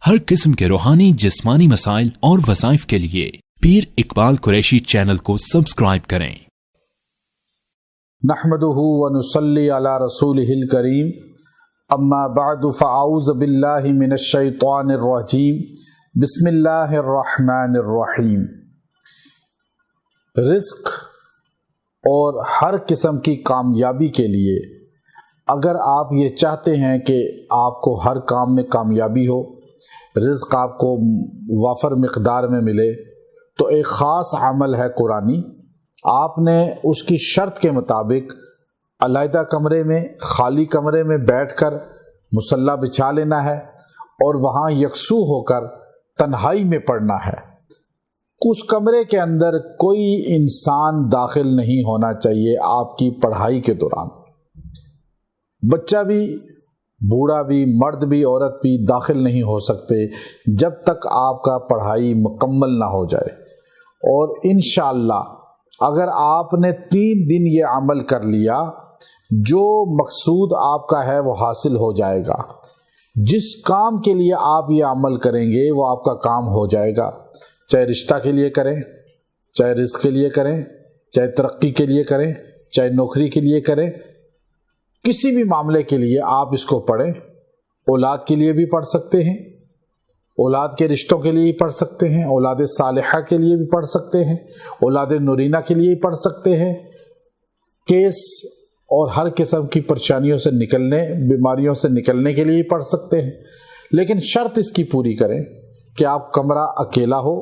ہر قسم کے روحانی جسمانی مسائل اور وظائف کے لیے پیر اقبال قریشی چینل کو سبسکرائب کریں۔ نحمدہ ونصلی علی رسولہ الکریم، اما بعد فاعوذ باللہ من الشیطان الرجیم، بسم اللہ الرحمن الرحیم۔ رزق اور ہر قسم کی کامیابی کے لیے اگر آپ یہ چاہتے ہیں کہ آپ کو ہر کام میں کامیابی ہو، رزق آپ کو وافر مقدار میں ملے، تو ایک خاص عمل ہے قرآنی۔ آپ نے اس کی شرط کے مطابق علیحدہ کمرے میں، خالی کمرے میں بیٹھ کر مصلی بچھا لینا ہے اور وہاں یکسو ہو کر تنہائی میں پڑھنا ہے۔ اس کمرے کے اندر کوئی انسان داخل نہیں ہونا چاہیے آپ کی پڑھائی کے دوران۔ بچہ بھی، بوڑھا بھی، مرد بھی، عورت بھی داخل نہیں ہو سکتے جب تک آپ کا پڑھائی مکمل نہ ہو جائے۔ اور انشاءاللہ اگر آپ نے 3 دن یہ عمل کر لیا، جو مقصود آپ کا ہے وہ حاصل ہو جائے گا۔ جس کام کے لیے آپ یہ عمل کریں گے وہ آپ کا کام ہو جائے گا، چاہے رشتہ کے لیے کریں، چاہے رزق کے لیے کریں، چاہے ترقی کے لیے کریں، چاہے نوکری کے لیے کریں، کسی بھی معاملے کے لیے آپ اس کو پڑھیں۔ اولاد کے لیے بھی پڑھ سکتے ہیں، اولاد کے رشتوں کے لیے بھی پڑھ سکتے ہیں، اولاد صالحہ کے لیے بھی پڑھ سکتے ہیں، اولاد نورینہ کے لیے بھی پڑھ سکتے ہیں۔ کیس اور ہر قسم کی پریشانیوں سے نکلنے، بیماریوں سے نکلنے کے لیے بھی پڑھ سکتے ہیں، لیکن شرط اس کی پوری کریں کہ آپ کمرہ اکیلا ہو،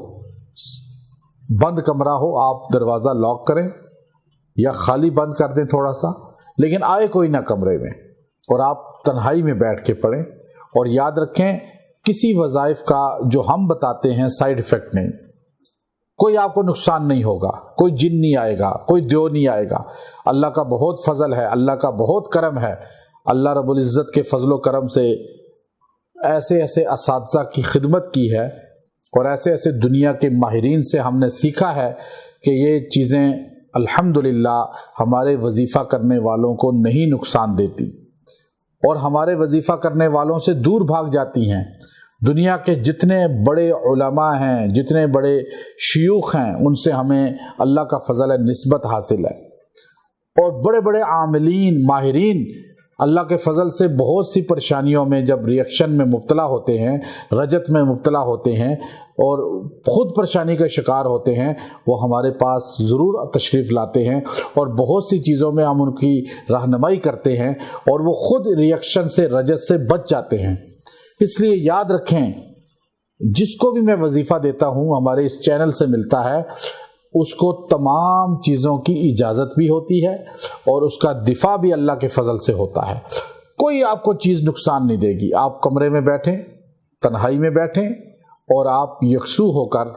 بند کمرہ ہو، آپ دروازہ لاک کریں یا خالی بند کر دیں تھوڑا سا، لیکن آئے کوئی نہ کمرے میں، اور آپ تنہائی میں بیٹھ کے پڑھیں۔ اور یاد رکھیں، کسی وظائف کا جو ہم بتاتے ہیں سائیڈ ایفیکٹ نہیں، کوئی آپ کو نقصان نہیں ہوگا، کوئی جن نہیں آئے گا، کوئی دیو نہیں آئے گا۔ اللہ کا بہت فضل ہے، اللہ کا بہت کرم ہے۔ اللہ رب العزت کے فضل و کرم سے ایسے ایسے اساتذہ کی خدمت کی ہے اور ایسے ایسے دنیا کے ماہرین سے ہم نے سیکھا ہے کہ یہ چیزیں الحمدللہ ہمارے وظیفہ کرنے والوں کو نہیں نقصان دیتی اور ہمارے وظیفہ کرنے والوں سے دور بھاگ جاتی ہیں۔ دنیا کے جتنے بڑے علماء ہیں، جتنے بڑے شیوخ ہیں، ان سے ہمیں اللہ کا فضل نسبت حاصل ہے، اور بڑے بڑے عاملین، ماہرین اللہ کے فضل سے بہت سی پریشانیوں میں جب ریئیکشن میں مبتلا ہوتے ہیں، رجت میں مبتلا ہوتے ہیں اور خود پریشانی کا شکار ہوتے ہیں، وہ ہمارے پاس ضرور تشریف لاتے ہیں اور بہت سی چیزوں میں ہم ان کی رہنمائی کرتے ہیں اور وہ خود ریئیکشن سے، رجت سے بچ جاتے ہیں۔ اس لیے یاد رکھیں، جس کو بھی میں وظیفہ دیتا ہوں ہمارے اس چینل سے ملتا ہے، اس کو تمام چیزوں کی اجازت بھی ہوتی ہے اور اس کا دفاع بھی اللہ کے فضل سے ہوتا ہے۔ کوئی آپ کو چیز نقصان نہیں دے گی۔ آپ کمرے میں بیٹھیں، تنہائی میں بیٹھیں اور آپ یکسو ہو کر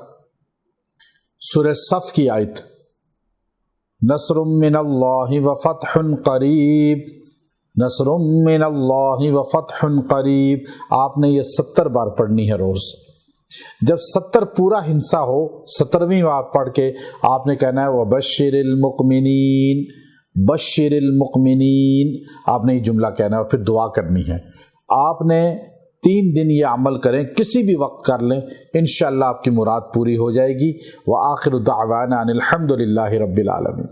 سورہ صف کی آیت نصر من اللہ وفتح قریب، نصر من اللہ وفتح قریب، آپ نے یہ 70 بار پڑھنی ہے روز۔ جب 70 پورا ہنسا ہو، 70ویں بار پڑھ کے آپ نے کہنا ہے وَبَشِّرِ الْمُؤْمِنِينَ، بشر المؤمنین، آپ نے یہ جملہ کہنا ہے اور پھر دعا کرنی ہے۔ آپ نے 3 دن یہ عمل کریں، کسی بھی وقت کر لیں، انشاءاللہ آپ کی مراد پوری ہو جائے گی۔ وآخر دعوانا ان الحمد للہ رب العالمین۔